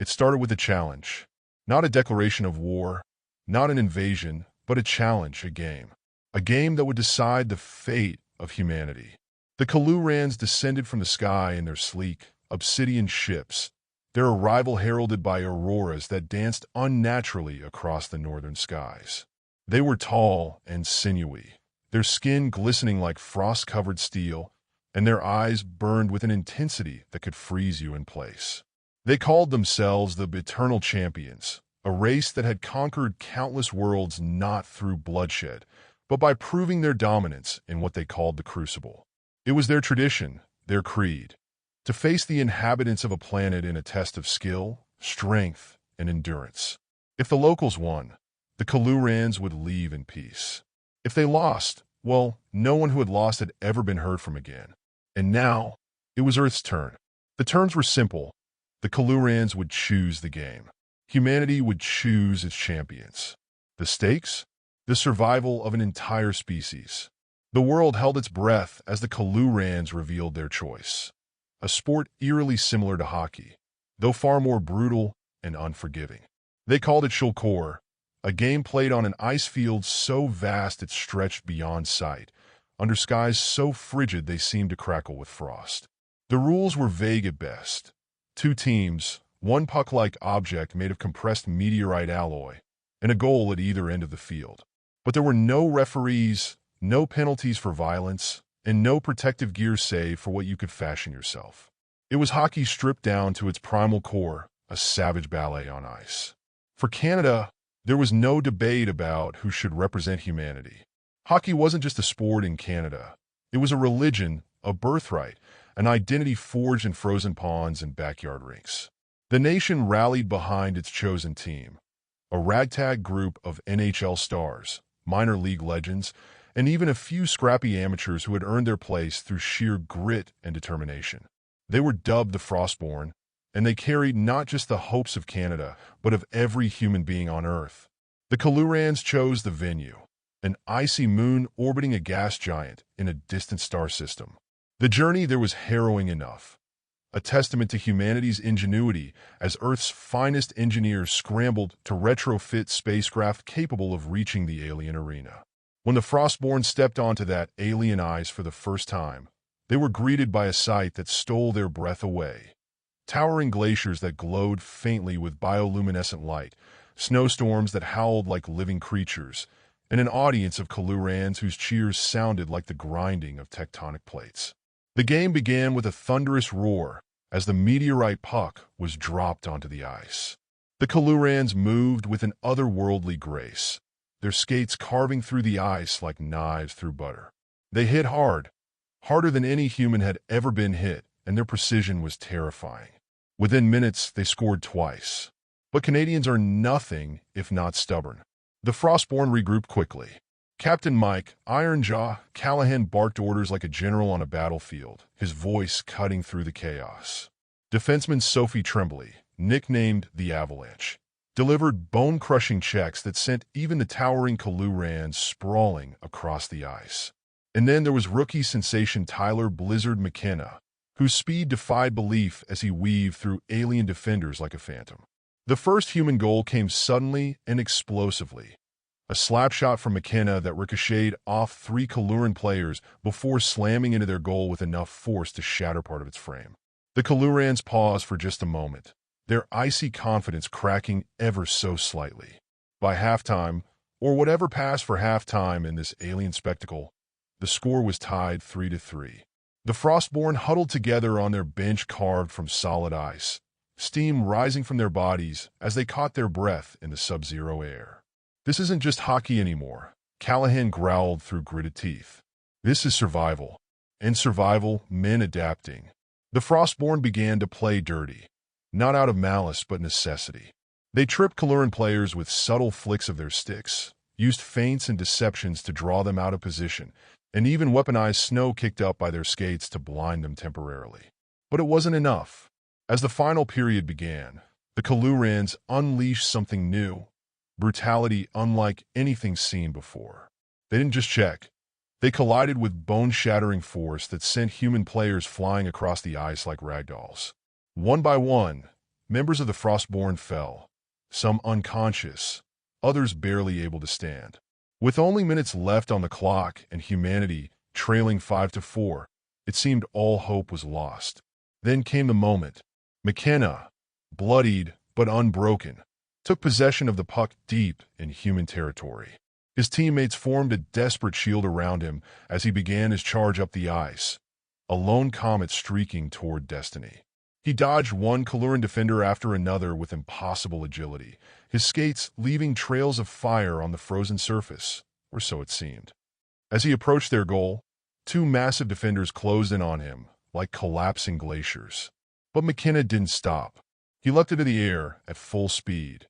It started with a challenge. Not a declaration of war, not an invasion, but a challenge, a game. A game that would decide the fate of humanity. The Kallurans descended from the sky in their sleek, obsidian ships, their arrival heralded by auroras that danced unnaturally across the northern skies. They were tall and sinewy, their skin glistening like frost-covered steel, and their eyes burned with an intensity that could freeze you in place. They called themselves the Eternal Champions, a race that had conquered countless worlds not through bloodshed, but by proving their dominance in what they called the Crucible. It was their tradition, their creed, to face the inhabitants of a planet in a test of skill, strength, and endurance. If the locals won, the Kallurans would leave in peace. If they lost, well, no one who had lost had ever been heard from again. And now, it was Earth's turn. The terms were simple. The Kallurans would choose the game. Humanity would choose its champions. The stakes? The survival of an entire species. The world held its breath as the Kallurans revealed their choice. A sport eerily similar to hockey, though far more brutal and unforgiving. They called it Shulkor, a game played on an ice field so vast it stretched beyond sight, under skies so frigid they seemed to crackle with frost. The rules were vague at best. 2 teams, one puck-like object made of compressed meteorite alloy, and a goal at either end of the field. But there were no referees, no penalties for violence, and no protective gear save for what you could fashion yourself. It was hockey stripped down to its primal core, a savage ballet on ice. For Canada, there was no debate about who should represent humanity. Hockey wasn't just a sport in Canada. It was a religion, a birthright, an identity forged in frozen ponds and backyard rinks. The nation rallied behind its chosen team, a ragtag group of NHL stars, minor league legends, and even a few scrappy amateurs who had earned their place through sheer grit and determination. They were dubbed the Frostborn, and they carried not just the hopes of Canada, but of every human being on Earth. The Kallurans chose the venue, an icy moon orbiting a gas giant in a distant star system. The journey there was harrowing enough, a testament to humanity's ingenuity as Earth's finest engineers scrambled to retrofit spacecraft capable of reaching the alien arena. When the Frostborn stepped onto that alien ice for the first time, they were greeted by a sight that stole their breath away. Towering glaciers that glowed faintly with bioluminescent light, snowstorms that howled like living creatures, and an audience of Kallurans whose cheers sounded like the grinding of tectonic plates. The game began with a thunderous roar as the meteorite puck was dropped onto the ice. The Kallurans moved with an otherworldly grace, their skates carving through the ice like knives through butter. They hit hard, harder than any human had ever been hit, and their precision was terrifying. Within minutes, they scored twice. But Canadians are nothing if not stubborn. The Frostborn regrouped quickly. Captain Mike Ironjaw Callahan barked orders like a general on a battlefield, his voice cutting through the chaos. Defenseman Sophie Tremblay, nicknamed the Avalanche, delivered bone-crushing checks that sent even the towering Kallurans sprawling across the ice. And then there was rookie sensation Tyler Blizzard McKenna, whose speed defied belief as he weaved through alien defenders like a phantom. The first human goal came suddenly and explosively. A slap shot from McKenna that ricocheted off 3 Kalluran players before slamming into their goal with enough force to shatter part of its frame. The Kallurans paused for just a moment, their icy confidence cracking ever so slightly. By halftime, or whatever passed for halftime in this alien spectacle, the score was tied 3-3. The Frostborn huddled together on their bench carved from solid ice, steam rising from their bodies as they caught their breath in the sub-zero air. This isn't just hockey anymore, Callahan growled through gritted teeth. This is survival. And survival, men adapting. The Frostborn began to play dirty, not out of malice but necessity. They tripped Kalluran players with subtle flicks of their sticks, used feints and deceptions to draw them out of position, and even weaponized snow kicked up by their skates to blind them temporarily. But it wasn't enough. As the final period began, the Kallurans unleashed something new, brutality unlike anything seen before. They didn't just check. They collided with bone-shattering force that sent human players flying across the ice like ragdolls. One by one, members of the Frostborn fell, some unconscious, others barely able to stand. With only minutes left on the clock and humanity trailing 5-4, it seemed all hope was lost. Then came the moment. McKenna, bloodied but unbroken, took possession of the puck deep in human territory. His teammates formed a desperate shield around him as he began his charge up the ice, a lone comet streaking toward destiny. He dodged one Kalluran defender after another with impossible agility, his skates leaving trails of fire on the frozen surface, or so it seemed. As he approached their goal, two massive defenders closed in on him, like collapsing glaciers. But McKenna didn't stop. He leapt into the air at full speed,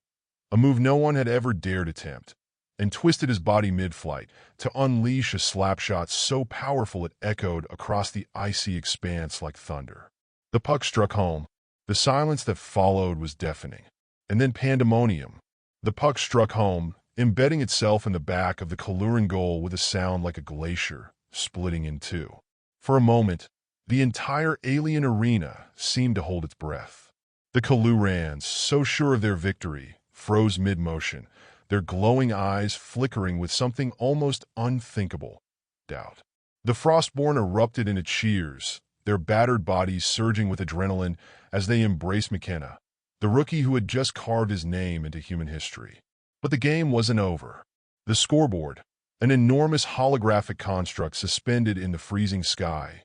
a move no one had ever dared attempt, and twisted his body mid-flight to unleash a slapshot so powerful it echoed across the icy expanse like thunder. The puck struck home. The silence that followed was deafening. And then pandemonium. The puck struck home, embedding itself in the back of the Kalluran goal with a sound like a glacier splitting in two. For a moment, the entire alien arena seemed to hold its breath. The Kallurans, so sure of their victory, froze mid-motion, their glowing eyes flickering with something almost unthinkable: doubt. The Frostborn erupted into cheers, their battered bodies surging with adrenaline as they embraced McKenna, the rookie who had just carved his name into human history. But the game wasn't over. The scoreboard, an enormous holographic construct suspended in the freezing sky,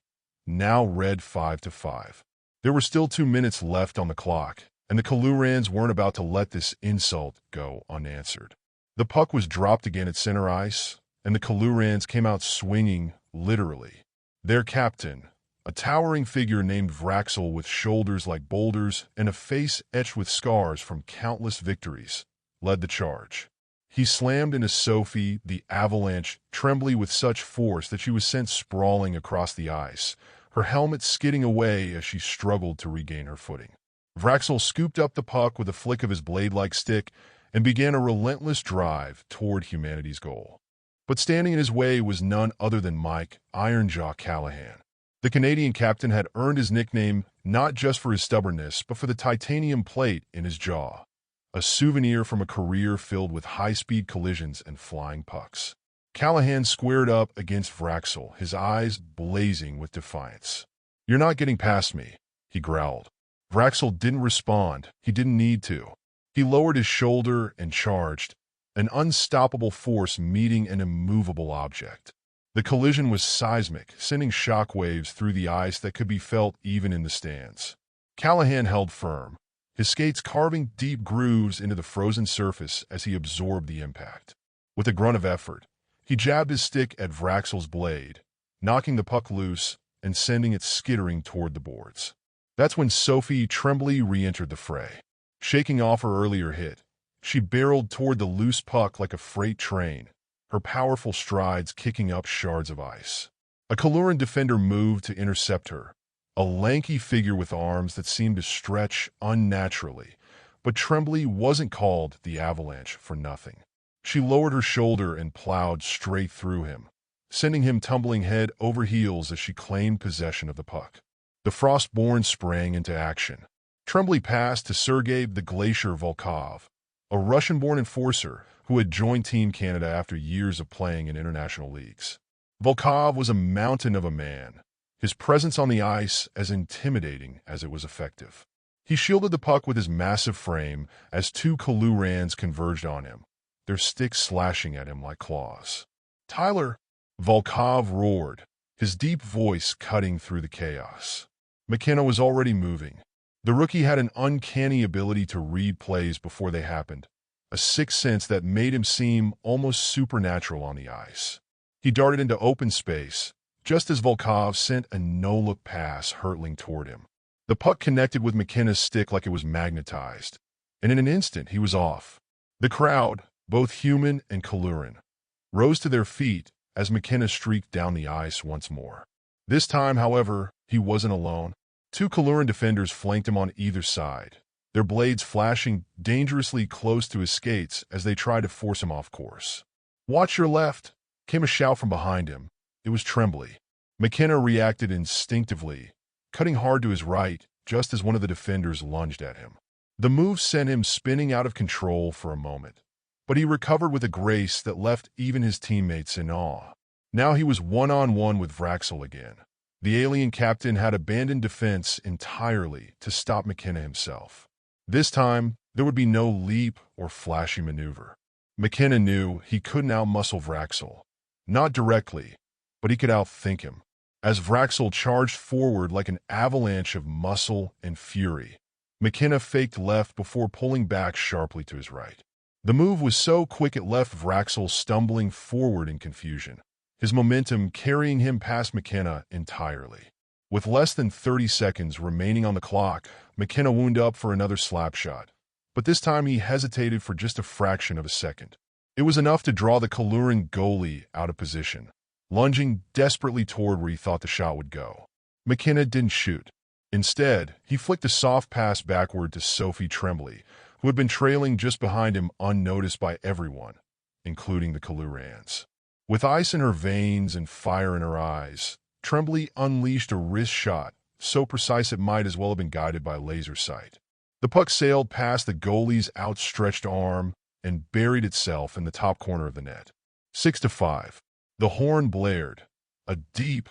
now read 5-5. There were still 2 minutes left on the clock, and the Kallurans weren't about to let this insult go unanswered. The puck was dropped again at center ice, and the Kallurans came out swinging, literally. Their captain, a towering figure named Vraxel with shoulders like boulders and a face etched with scars from countless victories, led the charge. He slammed into Sophie, the avalanche, trembling with such force that she was sent sprawling across the ice, her helmet skidding away as she struggled to regain her footing. Vraxel scooped up the puck with a flick of his blade-like stick and began a relentless drive toward humanity's goal. But standing in his way was none other than Mike Ironjaw Callahan. The Canadian captain had earned his nickname not just for his stubbornness, but for the titanium plate in his jaw, a souvenir from a career filled with high-speed collisions and flying pucks. Callahan squared up against Vraxel, his eyes blazing with defiance. "You're not getting past me," he growled. Vraxel didn't respond. He didn't need to. He lowered his shoulder and charged, an unstoppable force meeting an immovable object. The collision was seismic, sending shockwaves through the ice that could be felt even in the stands. Callahan held firm, his skates carving deep grooves into the frozen surface as he absorbed the impact. With a grunt of effort, he jabbed his stick at Vraxel's blade, knocking the puck loose and sending it skittering toward the boards. That's when Sophie trembly re-entered the fray. Shaking off her earlier hit, she barreled toward the loose puck like a freight train, her powerful strides kicking up shards of ice. A Kalluran defender moved to intercept her, a lanky figure with arms that seemed to stretch unnaturally, but Trembly wasn't called the Avalanche for nothing. She lowered her shoulder and plowed straight through him, sending him tumbling head over heels as she claimed possession of the puck. The Frostborn sprang into action. Trembly passed to Sergei the Glacier Volkov, a Russian-born enforcer who had joined Team Canada after years of playing in international leagues. Volkov was a mountain of a man, his presence on the ice as intimidating as it was effective. He shielded the puck with his massive frame as two Kallurans converged on him, their sticks slashing at him like claws. "Tyler!" Volkov roared, his deep voice cutting through the chaos. McKenna was already moving. The rookie had an uncanny ability to read plays before they happened, a sixth sense that made him seem almost supernatural on the ice. He darted into open space, just as Volkov sent a no-look pass hurtling toward him. The puck connected with McKenna's stick like it was magnetized, and in an instant he was off. The crowd, both human and Kalluran, rose to their feet as McKenna streaked down the ice once more. This time, however, he wasn't alone. Two Kalluran defenders flanked him on either side, their blades flashing dangerously close to his skates as they tried to force him off course. "Watch your left!" came a shout from behind him. It was Trembly. McKenna reacted instinctively, cutting hard to his right just as one of the defenders lunged at him. The move sent him spinning out of control for a moment, but he recovered with a grace that left even his teammates in awe. Now he was one-on-one with Vraxel again. The alien captain had abandoned defense entirely to stop McKenna himself. This time, there would be no leap or flashy maneuver. McKenna knew he couldn't outmuscle Vraxel. Not directly, but he could outthink him. As Vraxel charged forward like an avalanche of muscle and fury, McKenna faked left before pulling back sharply to his right. The move was so quick it left Vraxel stumbling forward in confusion, his momentum carrying him past McKenna entirely. With less than 30 seconds remaining on the clock, McKenna wound up for another slap shot, but this time he hesitated for just a fraction of a second. It was enough to draw the Kalluran goalie out of position, lunging desperately toward where he thought the shot would go. McKenna didn't shoot. Instead, he flicked a soft pass backward to Sophie Tremblay, who had been trailing just behind him unnoticed by everyone, including the Kallurans. With ice in her veins and fire in her eyes, Tremblay unleashed a wrist shot, so precise it might as well have been guided by laser sight. The puck sailed past the goalie's outstretched arm and buried itself in the top corner of the net. 6-5. The horn blared, a deep,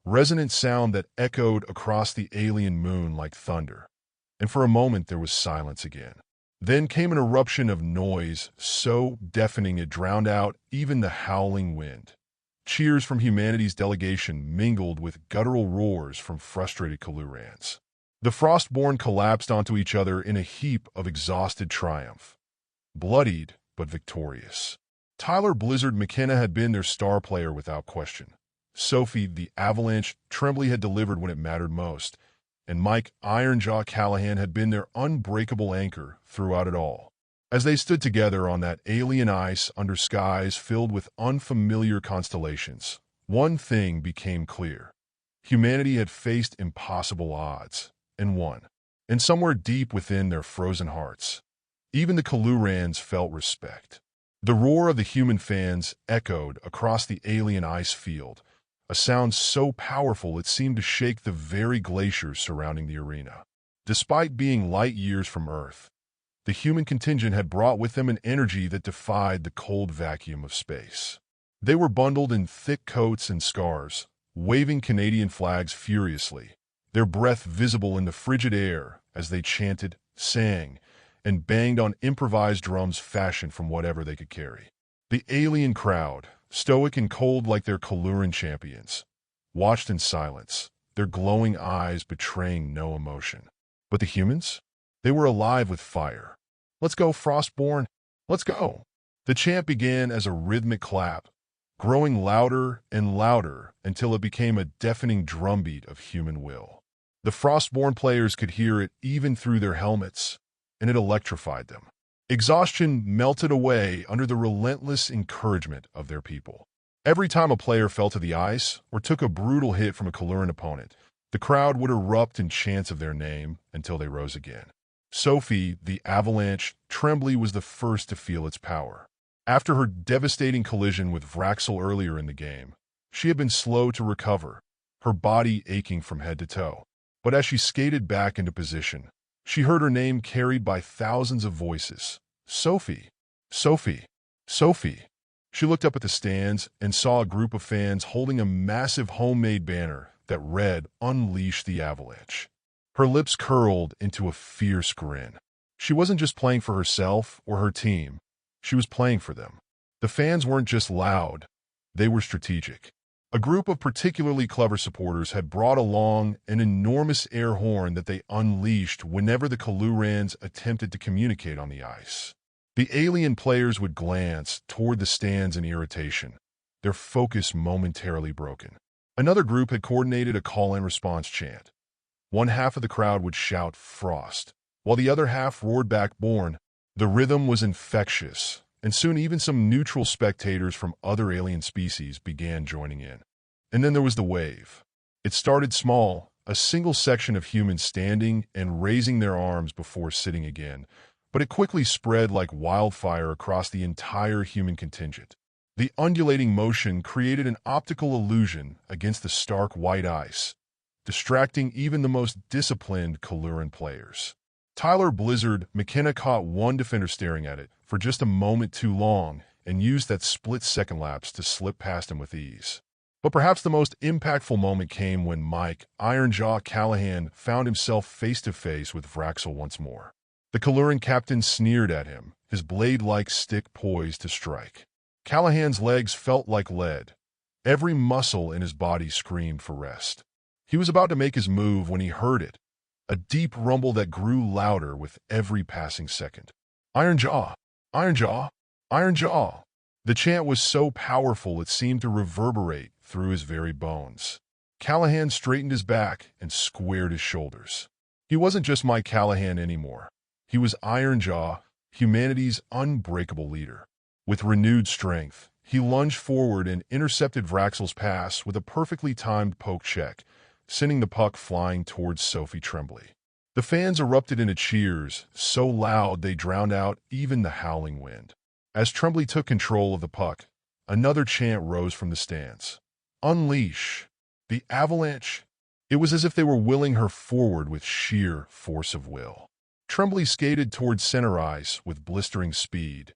resonant sound that echoed across the alien moon like thunder, and for a moment there was silence again. Then came an eruption of noise so deafening it drowned out even the howling wind. Cheers from humanity's delegation mingled with guttural roars from frustrated Kallurans. The Frostborn collapsed onto each other in a heap of exhausted triumph. Bloodied, but victorious. Tyler Blizzard McKenna had been their star player without question. Sophie, the Avalanche, Tremblay had delivered when it mattered most, and Mike Ironjaw Callahan had been their unbreakable anchor throughout it all. As they stood together on that alien ice under skies filled with unfamiliar constellations, one thing became clear. Humanity had faced impossible odds, and won. And somewhere deep within their frozen hearts, even the Kallurans felt respect. The roar of the human fans echoed across the alien ice field, a sound so powerful it seemed to shake the very glaciers surrounding the arena. Despite being light years from Earth, the human contingent had brought with them an energy that defied the cold vacuum of space. They were bundled in thick coats and scarves, waving Canadian flags furiously, their breath visible in the frigid air as they chanted, sang, and banged on improvised drums fashioned from whatever they could carry. The alien crowd, stoic and cold like their Kalluran champions, watched in silence, their glowing eyes betraying no emotion. But the humans? They were alive with fire. "Let's go, Frostborn! Let's go!" The chant began as a rhythmic clap, growing louder and louder until it became a deafening drumbeat of human will. The Frostborn players could hear it even through their helmets, and it electrified them. Exhaustion melted away under the relentless encouragement of their people. Every time a player fell to the ice or took a brutal hit from a Kalluran opponent, the crowd would erupt in chants of their name until they rose again. Sophie, the Avalanche, Tremblay was the first to feel its power. After her devastating collision with Vraxel earlier in the game, she had been slow to recover, her body aching from head to toe. But as she skated back into position, she heard her name carried by thousands of voices. "Sophie! Sophie! Sophie!" She looked up at the stands and saw a group of fans holding a massive homemade banner that read, "Unleash the Avalanche." Her lips curled into a fierce grin. She wasn't just playing for herself or her team. She was playing for them. The fans weren't just loud. They were strategic. A group of particularly clever supporters had brought along an enormous air horn that they unleashed whenever the Kallurans attempted to communicate on the ice. The alien players would glance toward the stands in irritation, their focus momentarily broken. Another group had coordinated a call-and-response chant. One half of the crowd would shout "Frost," while the other half roared back "Born." The rhythm was infectious, and soon even some neutral spectators from other alien species began joining in. And then there was the wave. It started small, a single section of humans standing and raising their arms before sitting again, but it quickly spread like wildfire across the entire human contingent. The undulating motion created an optical illusion against the stark white ice, distracting even the most disciplined Kalluran players. Tyler Blizzard McKenna caught one defender staring at it for just a moment too long and used that split-second lapse to slip past him with ease. But perhaps the most impactful moment came when Mike Ironjaw Callahan found himself face-to-face with Vraxel once more. The Kalluran captain sneered at him, his blade-like stick poised to strike. Callahan's legs felt like lead. Every muscle in his body screamed for rest. He was about to make his move when he heard it, a deep rumble that grew louder with every passing second. Ironjaw! Ironjaw! Ironjaw! The chant was so powerful it seemed to reverberate through his very bones. Callahan straightened his back and squared his shoulders. He wasn't just Mike Callahan anymore. He was Ironjaw, humanity's unbreakable leader. With renewed strength, he lunged forward and intercepted Vraxel's pass with a perfectly timed poke check, sending the puck flying towards Sophie Tremblay. The fans erupted into cheers, so loud they drowned out even the howling wind. As Tremblay took control of the puck, another chant rose from the stands. Unleash! The avalanche! It was as if they were willing her forward with sheer force of will. Tremblay skated towards center ice with blistering speed,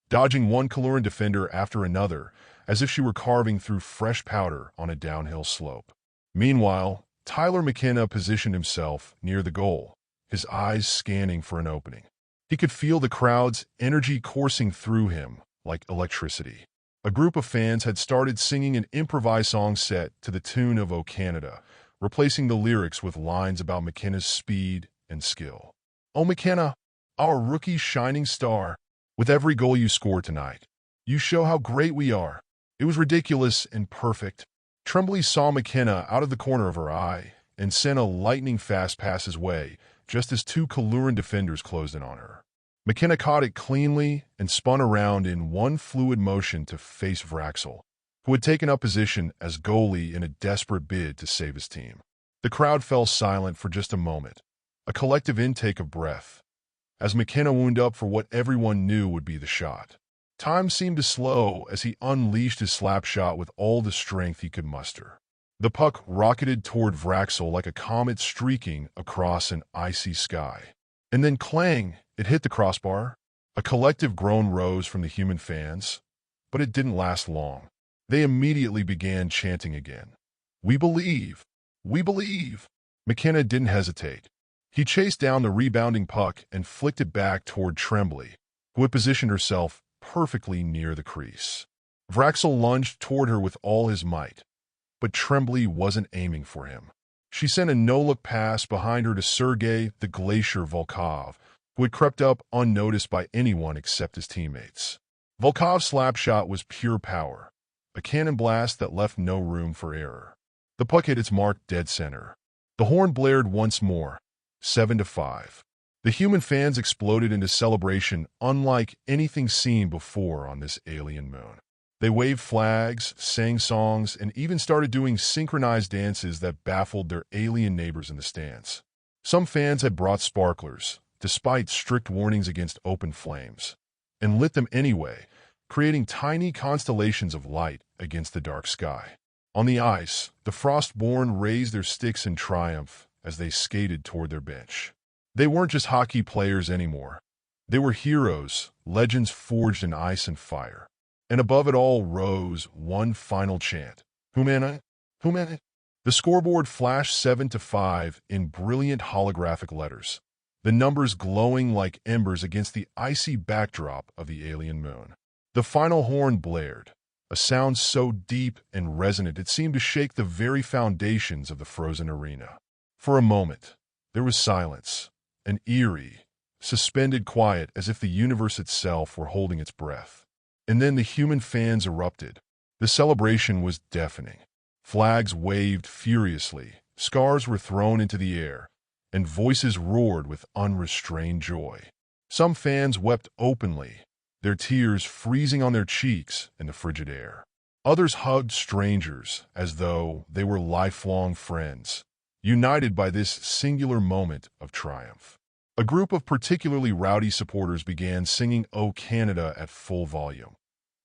dodging one Kalluran defender after another as if she were carving through fresh powder on a downhill slope. Meanwhile, Tyler McKenna positioned himself near the goal, his eyes scanning for an opening. He could feel the crowd's energy coursing through him like electricity. A group of fans had started singing an improvised song set to the tune of O Canada, replacing the lyrics with lines about McKenna's speed and skill. Oh McKenna, our rookie shining star, with every goal you score tonight, you show how great we are. It was ridiculous and perfect. Tremblay saw McKenna out of the corner of her eye and sent a lightning-fast pass his way just as two Kalluran defenders closed in on her. McKenna caught it cleanly and spun around in one fluid motion to face Vraxel, who had taken up position as goalie in a desperate bid to save his team. The crowd fell silent for just a moment, a collective intake of breath, as McKenna wound up for what everyone knew would be the shot. Time seemed to slow as he unleashed his slap shot with all the strength he could muster. The puck rocketed toward Vraxel like a comet streaking across an icy sky. And then clang, it hit the crossbar. A collective groan rose from the human fans, but it didn't last long. They immediately began chanting again. We believe! We believe! McKenna didn't hesitate. He chased down the rebounding puck and flicked it back toward Tremblay, who had positioned herself perfectly near the crease. Vraxel lunged toward her with all his might, but Tremblay wasn't aiming for him. She sent a no-look pass behind her to Sergei the Glacier Volkov, who had crept up unnoticed by anyone except his teammates. Volkov's slap shot was pure power, a cannon blast that left no room for error. The puck hit its mark dead center. The horn blared once more, 7-5. The human fans exploded into celebration unlike anything seen before on this alien moon. They waved flags, sang songs, and even started doing synchronized dances that baffled their alien neighbors in the stands. Some fans had brought sparklers, despite strict warnings against open flames, and lit them anyway, creating tiny constellations of light against the dark sky. On the ice, the Frostborn raised their sticks in triumph as they skated toward their bench. They weren't just hockey players anymore. They were heroes, legends forged in ice and fire. And above it all rose one final chant. Humana, Humana. The scoreboard flashed 7-5 in brilliant holographic letters, the numbers glowing like embers against the icy backdrop of the alien moon. The final horn blared, a sound so deep and resonant it seemed to shake the very foundations of the frozen arena. For a moment, there was silence, an eerie, suspended quiet as if the universe itself were holding its breath. And then the human fans erupted. The celebration was deafening. Flags waved furiously, scars were thrown into the air, and voices roared with unrestrained joy. Some fans wept openly, their tears freezing on their cheeks in the frigid air. Others hugged strangers as though they were lifelong friends, united by this singular moment of triumph. A group of particularly rowdy supporters began singing O Canada at full volume,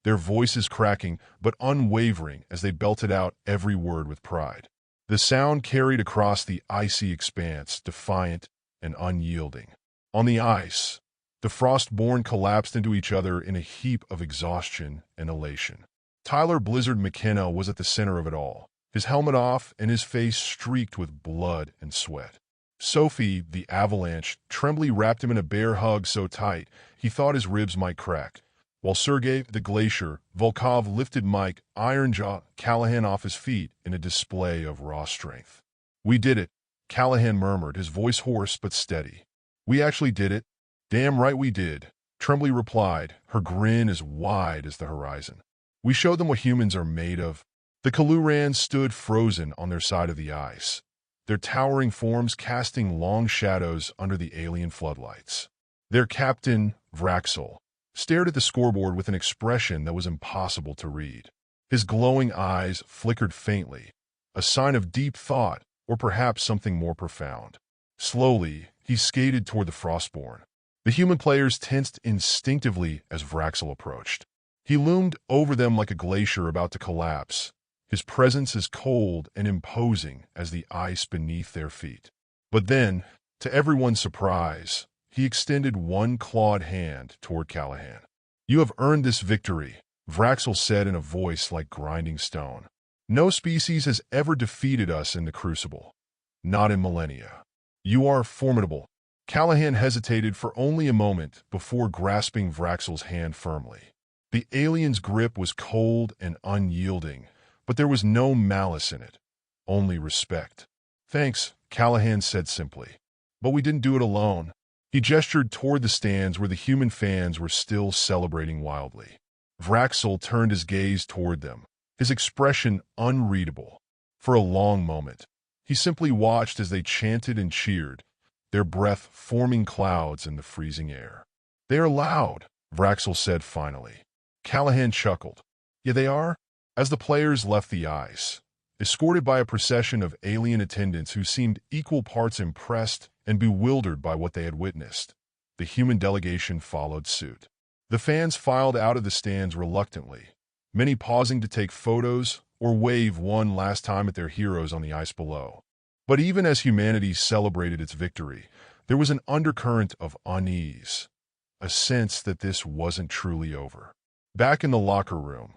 their voices cracking but unwavering as they belted out every word with pride. The sound carried across the icy expanse, defiant and unyielding. On the ice, the Frostborn collapsed into each other in a heap of exhaustion and elation. Tyler Blizzard McKenna was at the center of it all, his helmet off and his face streaked with blood and sweat. Sophie, the Avalanche, trembly wrapped him in a bear hug so tight he thought his ribs might crack, while Sergei, the Glacier, Volkov lifted Mike, Ironjaw, Callahan off his feet in a display of raw strength. "We did it," Callahan murmured, his voice hoarse but steady. "We actually did it." "Damn right we did," Trembly replied, her grin as wide as the horizon. "We showed them what humans are made of." The Kallurans stood frozen on their side of the ice, their towering forms casting long shadows under the alien floodlights. Their captain, Vraxel, stared at the scoreboard with an expression that was impossible to read. His glowing eyes flickered faintly, a sign of deep thought or perhaps something more profound. Slowly, he skated toward the Frostborn. The human players tensed instinctively as Vraxel approached. He loomed over them like a glacier about to collapse, his presence as cold and imposing as the ice beneath their feet. But then, to everyone's surprise, he extended one clawed hand toward Callahan. "You have earned this victory," Vraxel said in a voice like grinding stone. "No species has ever defeated us in the Crucible. Not in millennia. You are formidable." Callahan hesitated for only a moment before grasping Vraxel's hand firmly. The alien's grip was cold and unyielding, but there was no malice in it, only respect. "Thanks," Callahan said simply. "But we didn't do it alone." He gestured toward the stands where the human fans were still celebrating wildly. Vraxel turned his gaze toward them, his expression unreadable. For a long moment, he simply watched as they chanted and cheered, their breath forming clouds in the freezing air. "They are loud," Vraxel said finally. Callahan chuckled. "Yeah, they are." As the players left the ice, escorted by a procession of alien attendants who seemed equal parts impressed and bewildered by what they had witnessed, the human delegation followed suit. The fans filed out of the stands reluctantly, many pausing to take photos or wave one last time at their heroes on the ice below. But even as humanity celebrated its victory, there was an undercurrent of unease, a sense that this wasn't truly over. Back in the locker room,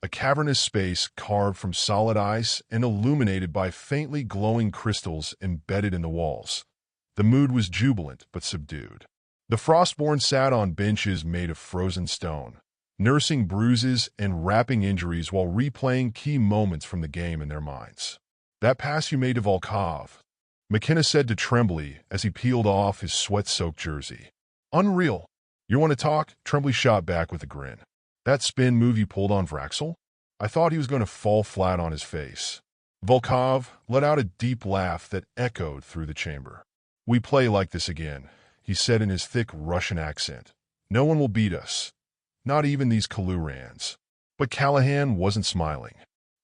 a cavernous space carved from solid ice and illuminated by faintly glowing crystals embedded in the walls. The mood was jubilant but subdued. The Frostborn sat on benches made of frozen stone, nursing bruises and wrapping injuries while replaying key moments from the game in their minds. "That pass you made to Volkov," McKenna said to Trembly as he peeled off his sweat-soaked jersey. "Unreal." "You want to talk?" Trembly shot back with a grin. "That spin move you pulled on Vraxel? I thought he was going to fall flat on his face." Volkov let out a deep laugh that echoed through the chamber. "We play like this again," he said in his thick Russian accent. "No one will beat us. Not even these Kallurans." But Callahan wasn't smiling.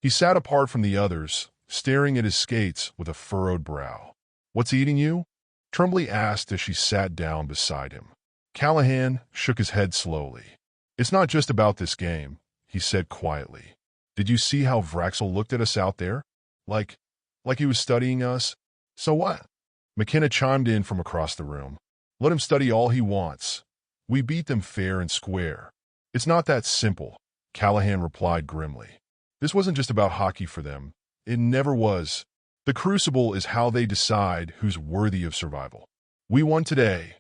He sat apart from the others, staring at his skates with a furrowed brow. "What's eating you?" Trembly asked as she sat down beside him. Callahan shook his head slowly. "It's not just about this game," he said quietly. "Did you see how Vraxel looked at us out there? Like he was studying us? So what?" McKenna chimed in from across the room. "Let him study all he wants. We beat them fair and square." "It's not that simple," Callahan replied grimly. "This wasn't just about hockey for them. It never was. The Crucible is how they decide who's worthy of survival. We won today,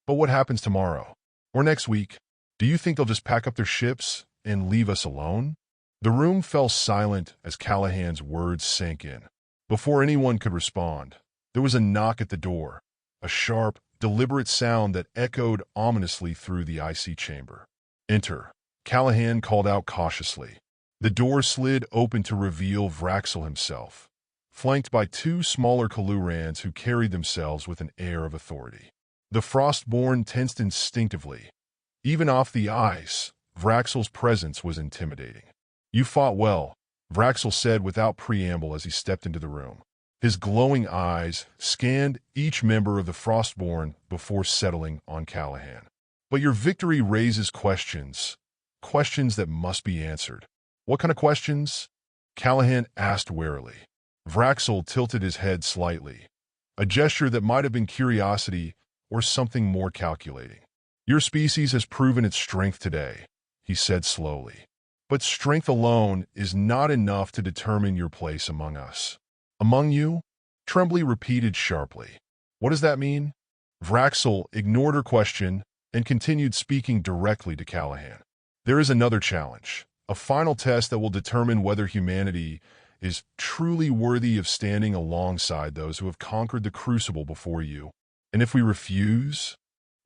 but what happens tomorrow? Or next week? Do you think they'll just pack up their ships and leave us alone?" The room fell silent as Callahan's words sank in. Before anyone could respond, there was a knock at the door, a sharp, deliberate sound that echoed ominously through the icy chamber. "Enter," Callahan called out cautiously. The door slid open to reveal Vraxel himself, flanked by two smaller Kallurans who carried themselves with an air of authority. The Frostborn tensed instinctively. Even off the ice, Vraxel's presence was intimidating. "You fought well," Vraxel said without preamble as he stepped into the room. His glowing eyes scanned each member of the Frostborn before settling on Callahan. "But your victory raises questions that must be answered." "What kind of questions?" Callahan asked warily. Vraxel tilted his head slightly, a gesture that might have been curiosity or something more calculating? Your species has proven its strength today, he said slowly. But strength alone is not enough to determine your place among us. Among you? Trembly repeated sharply. What does that mean? Vraxel ignored her question and continued speaking directly to Callahan. There is another challenge, a final test that will determine whether humanity is truly worthy of standing alongside those who have conquered the Crucible before you. And if we refuse?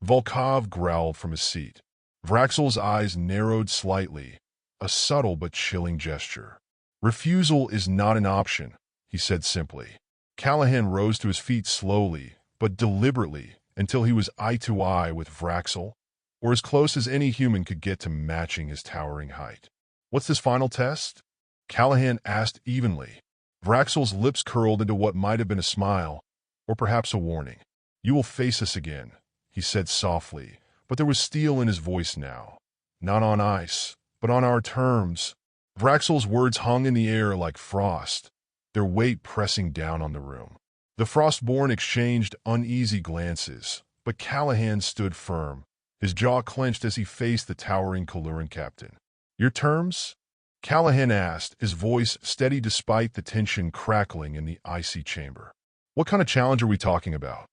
Volkov growled from his seat. Vraxel's eyes narrowed slightly, a subtle but chilling gesture. Refusal is not an option, he said simply. Callahan rose to his feet slowly, but deliberately, until he was eye to eye with Vraxel, or as close as any human could get to matching his towering height. What's this final test? Callahan asked evenly. Vraxel's lips curled into what might have been a smile, or perhaps a warning. You will face us again, he said softly, but there was steel in his voice now. Not on ice, but on our terms. Vraxel's words hung in the air like frost, their weight pressing down on the room. The Frostborn exchanged uneasy glances, but Callahan stood firm, his jaw clenched as he faced the towering Kalluran captain. Your terms? Callahan asked, his voice steady despite the tension crackling in the icy chamber. What kind of challenge are we talking about?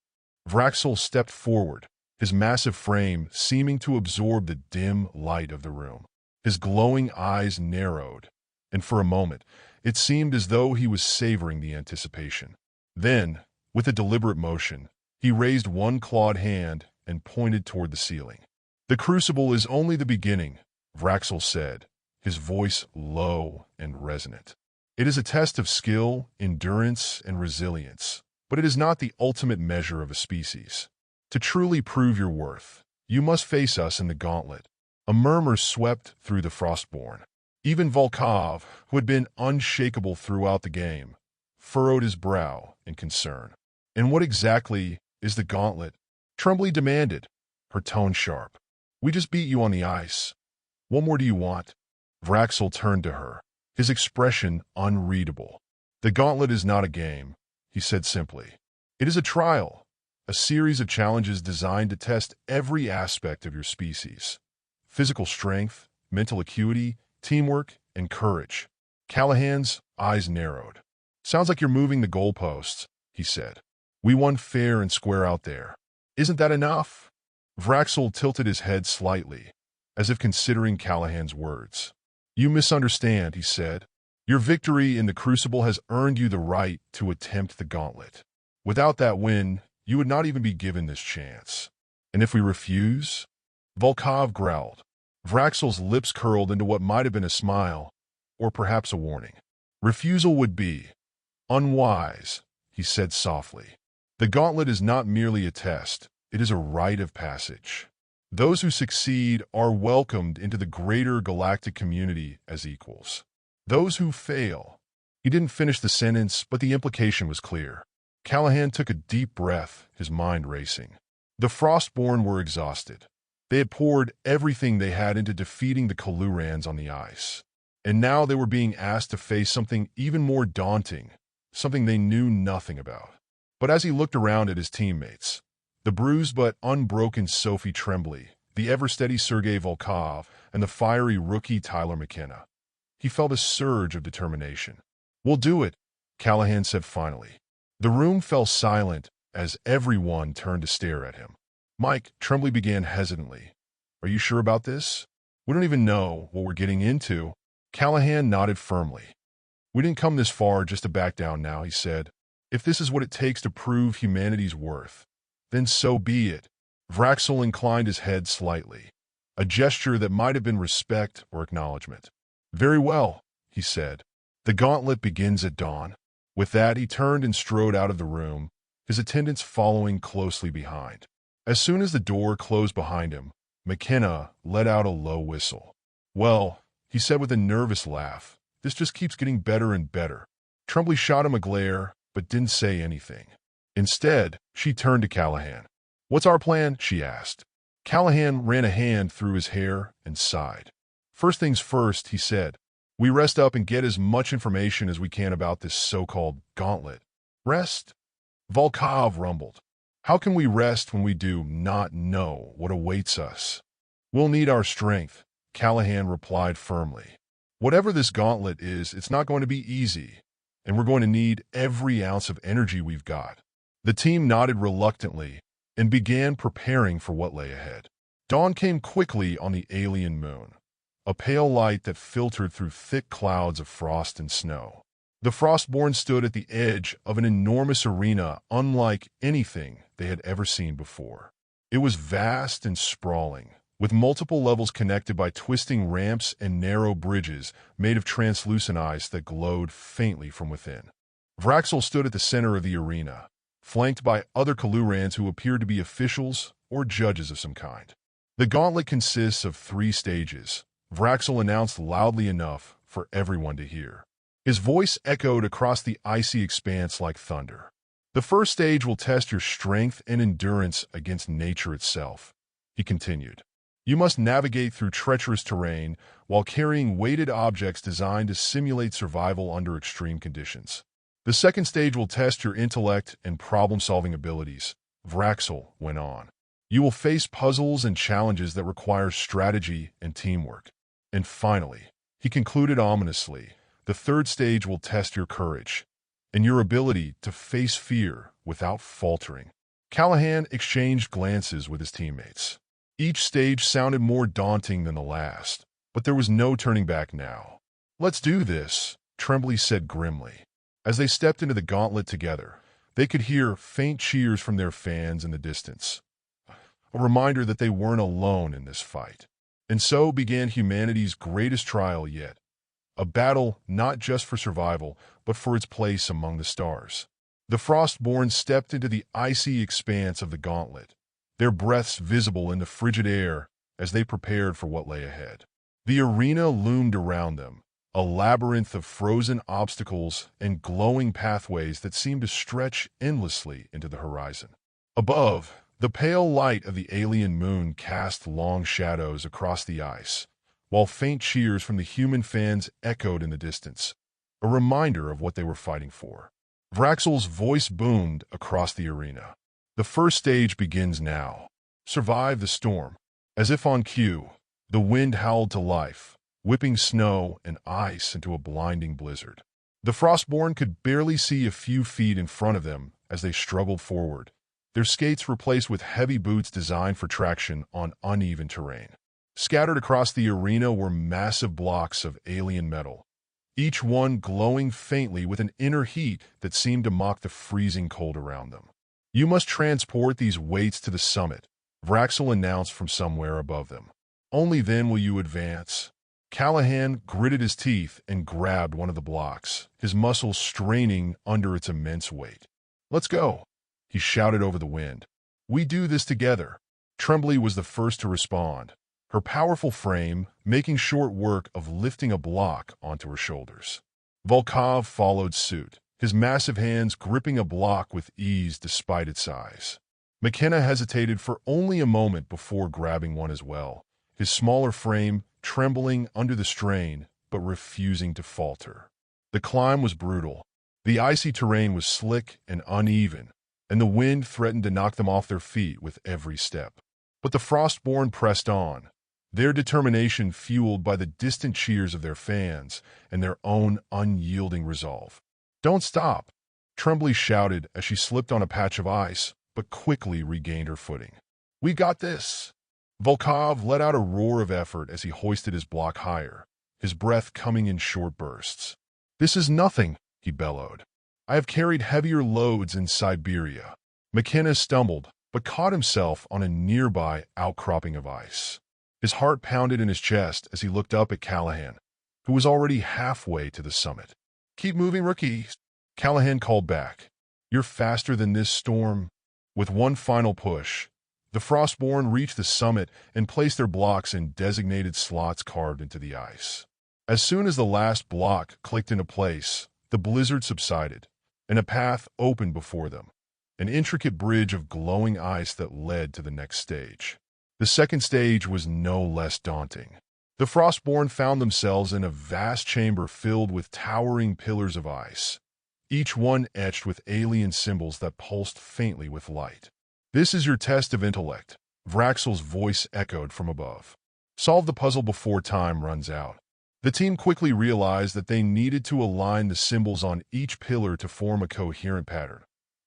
Vraxel stepped forward, his massive frame seeming to absorb the dim light of the room. His glowing eyes narrowed, and for a moment, it seemed as though he was savoring the anticipation. Then, with a deliberate motion, he raised one clawed hand and pointed toward the ceiling. The Crucible is only the beginning, Vraxel said, his voice low and resonant. It is a test of skill, endurance, and resilience, but it is not the ultimate measure of a species. To truly prove your worth, you must face us in the Gauntlet. A murmur swept through the Frostborn. Even Volkov, who had been unshakable throughout the game, furrowed his brow in concern. And what exactly is the Gauntlet? Trembly demanded, her tone sharp. We just beat you on the ice. What more do you want? Vraxel turned to her, his expression unreadable. The Gauntlet is not a game, he said simply. It is a trial, a series of challenges designed to test every aspect of your species. Physical strength, mental acuity, teamwork, and courage. Callahan's eyes narrowed. Sounds like you're moving the goalposts, he said. We won fair and square out there. Isn't that enough? Vraxel tilted his head slightly, as if considering Callahan's words. You misunderstand, he said. Your victory in the Crucible has earned you the right to attempt the Gauntlet. Without that win, you would not even be given this chance. And if we refuse? Volkov growled. Vraxel's lips curled into what might have been a smile, or perhaps a warning. Refusal would be unwise, he said softly. The Gauntlet is not merely a test, it is a rite of passage. Those who succeed are welcomed into the greater galactic community as equals. Those who fail. He didn't finish the sentence, but the implication was clear. Callahan took a deep breath, his mind racing. The Frostborn were exhausted. They had poured everything they had into defeating the Kallurans on the ice. And now they were being asked to face something even more daunting, something they knew nothing about. But as he looked around at his teammates, the bruised but unbroken Sophie Tremblay, the ever-steady Sergei Volkov, and the fiery rookie Tyler McKenna, he felt a surge of determination. We'll do it, Callahan said finally. The room fell silent as everyone turned to stare at him. Mike, Tremblay began hesitantly. Are you sure about this? We don't even know what we're getting into. Callahan nodded firmly. We didn't come this far just to back down now, he said. If this is what it takes to prove humanity's worth, then so be it. Vraxel inclined his head slightly, a gesture that might have been respect or acknowledgement. Very well, he said. The Gauntlet begins at dawn. With that, he turned and strode out of the room, his attendants following closely behind. As soon as the door closed behind him, McKenna let out a low whistle. Well, he said with a nervous laugh, this just keeps getting better and better. Tremblay shot him a glare, but didn't say anything. Instead, she turned to Callahan. What's our plan? She asked. Callahan ran a hand through his hair and sighed. First things first, he said. We rest up and get as much information as we can about this so-called Gauntlet. Rest? Volkov rumbled. How can we rest when we do not know what awaits us? We'll need our strength, Callahan replied firmly. Whatever this gauntlet is, it's not going to be easy, and we're going to need every ounce of energy we've got. The team nodded reluctantly and began preparing for what lay ahead. Dawn came quickly on the alien moon, a pale light that filtered through thick clouds of frost and snow. The Frostborn stood at the edge of an enormous arena unlike anything they had ever seen before. It was vast and sprawling, with multiple levels connected by twisting ramps and narrow bridges made of translucent ice that glowed faintly from within. Vraxel stood at the center of the arena, flanked by other Kallurans who appeared to be officials or judges of some kind. The gauntlet consists of 3 stages, Vraxel announced loudly enough for everyone to hear. His voice echoed across the icy expanse like thunder. The first stage will test your strength and endurance against nature itself, he continued. You must navigate through treacherous terrain while carrying weighted objects designed to simulate survival under extreme conditions. The second stage will test your intellect and problem-solving abilities, Vraxel went on. You will face puzzles and challenges that require strategy and teamwork. And finally, he concluded ominously, the third stage will test your courage and your ability to face fear without faltering. Callahan exchanged glances with his teammates. Each stage sounded more daunting than the last, but there was no turning back now. Let's do this, Tremblay said grimly. As they stepped into the gauntlet together, they could hear faint cheers from their fans in the distance, a reminder that they weren't alone in this fight. And so began humanity's greatest trial yet, a battle not just for survival, but for its place among the stars. The Frostborn stepped into the icy expanse of the gauntlet, their breaths visible in the frigid air as they prepared for what lay ahead. The arena loomed around them, a labyrinth of frozen obstacles and glowing pathways that seemed to stretch endlessly into the horizon. Above, the pale light of the alien moon cast long shadows across the ice, while faint cheers from the human fans echoed in the distance, a reminder of what they were fighting for. Vraxel's voice boomed across the arena. The first stage begins now. Survive the storm. As if on cue, the wind howled to life, whipping snow and ice into a blinding blizzard. The Frostborn could barely see a few feet in front of them as they struggled forward, their skates replaced with heavy boots designed for traction on uneven terrain. Scattered across the arena were massive blocks of alien metal, each one glowing faintly with an inner heat that seemed to mock the freezing cold around them. You must transport these weights to the summit, Vraxel announced from somewhere above them. Only then will you advance. Callahan gritted his teeth and grabbed one of the blocks, his muscles straining under its immense weight. Let's go, he shouted over the wind. We do this together. Tremblay was the first to respond, her powerful frame making short work of lifting a block onto her shoulders. Volkov followed suit, his massive hands gripping a block with ease despite its size. McKenna hesitated for only a moment before grabbing one as well, his smaller frame trembling under the strain but refusing to falter. The climb was brutal. The icy terrain was slick and uneven, and the wind threatened to knock them off their feet with every step. But the Frostborn pressed on, their determination fueled by the distant cheers of their fans and their own unyielding resolve. Don't stop, Tremblay shouted as she slipped on a patch of ice, but quickly regained her footing. We got this. Volkov let out a roar of effort as he hoisted his block higher, his breath coming in short bursts. This is nothing, he bellowed. I have carried heavier loads in Siberia. McKenna stumbled, but caught himself on a nearby outcropping of ice. His heart pounded in his chest as he looked up at Callahan, who was already halfway to the summit. Keep moving, rookie, Callahan called back. You're faster than this storm. With one final push, the Frostborn reached the summit and placed their blocks in designated slots carved into the ice. As soon as the last block clicked into place, the blizzard subsided, and a path opened before them, an intricate bridge of glowing ice that led to the next stage. The second stage was no less daunting. The Frostborn found themselves in a vast chamber filled with towering pillars of ice, each one etched with alien symbols that pulsed faintly with light. This is your test of intellect, Vraxel's voice echoed from above. Solve the puzzle before time runs out. The team quickly realized that they needed to align the symbols on each pillar to form a coherent pattern,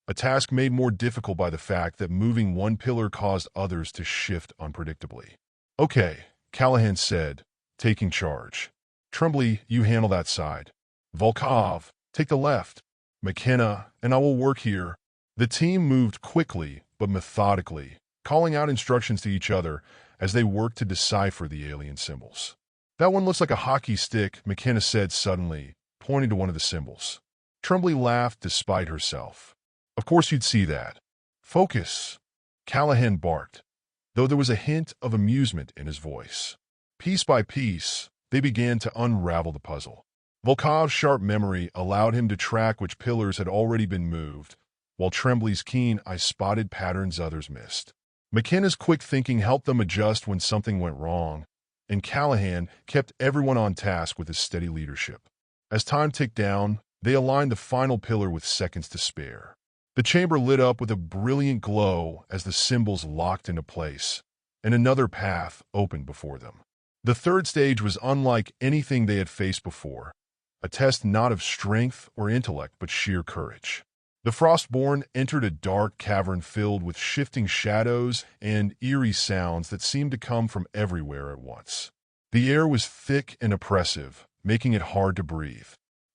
a task made more difficult by the fact that moving one pillar caused others to shift unpredictably. Okay, Callahan said, taking charge. Tremblay, you handle that side. Volkov, take the left. McKenna and I will work here. The team moved quickly but methodically, calling out instructions to each other as they worked to decipher the alien symbols. That one looks like a hockey stick, McKenna said suddenly, pointing to one of the symbols. Tremblay laughed despite herself. Of course you'd see that. Focus, Callahan barked, though there was a hint of amusement in his voice. Piece by piece, they began to unravel the puzzle. Volkov's sharp memory allowed him to track which pillars had already been moved, while Tremblay's keen eye spotted patterns others missed. McKenna's quick thinking helped them adjust when something went wrong, and Callahan kept everyone on task with his steady leadership. As time ticked down, they aligned the final pillar with seconds to spare. The chamber lit up with a brilliant glow as the symbols locked into place, and another path opened before them. The third stage was unlike anything they had faced before, a test not of strength or intellect but sheer courage. The Frostborn entered a dark cavern filled with shifting shadows and eerie sounds that seemed to come from everywhere at once. The air was thick and oppressive, making it hard to breathe.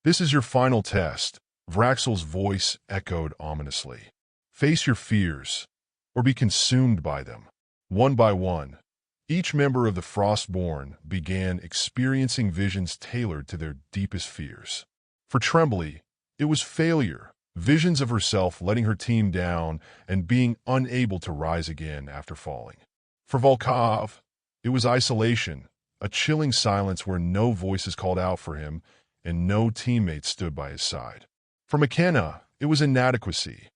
This is your final test, Vraxel's voice echoed ominously. Face your fears, or be consumed by them. One by one, each member of the Frostborn began experiencing visions tailored to their deepest fears. For Tremblay, it was failure. Visions of herself letting her team down and being unable to rise again after falling. For Volkov, it was isolation, a chilling silence where no voices called out for him and no teammates stood by his side. For McKenna, it was inadequacy,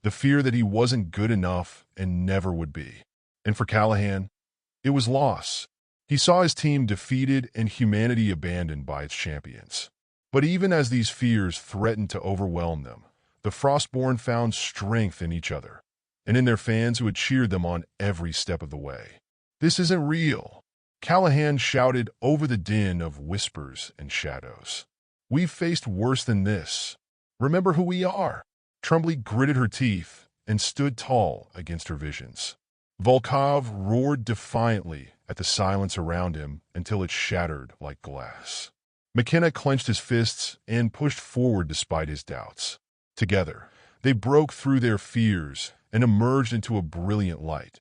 the fear that he wasn't good enough and never would be. And for Callahan, it was loss. He saw his team defeated and humanity abandoned by its champions. But even as these fears threatened to overwhelm them, the Frostborn found strength in each other, and in their fans who had cheered them on every step of the way. This isn't real, Callahan shouted over the din of whispers and shadows. We've faced worse than this. Remember who we are. Tremblay gritted her teeth and stood tall against her visions. Volkov roared defiantly at the silence around him until it shattered like glass. McKenna clenched his fists and pushed forward despite his doubts. Together, they broke through their fears and emerged into a brilliant light,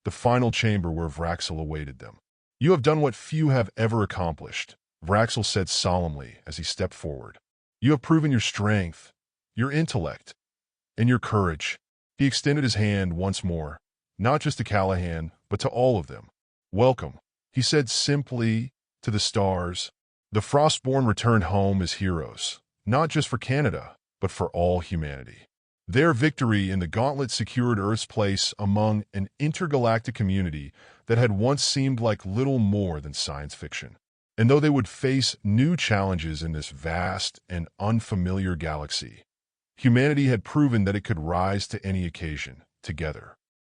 the final chamber where Vraxel awaited them. You have done what few have ever accomplished, Vraxel said solemnly as he stepped forward. You have proven your strength, your intellect, and your courage. He extended his hand once more, not just to Callahan, but to all of them. Welcome, he said simply to the stars. The Frostborn returned home as heroes, not just for Canada, but for all humanity. Their victory in the Gauntlet secured Earth's place among an intergalactic community that had once seemed like little more than science fiction. And though they would face new challenges in this vast and unfamiliar galaxy, humanity had proven that it could rise to any occasion, together.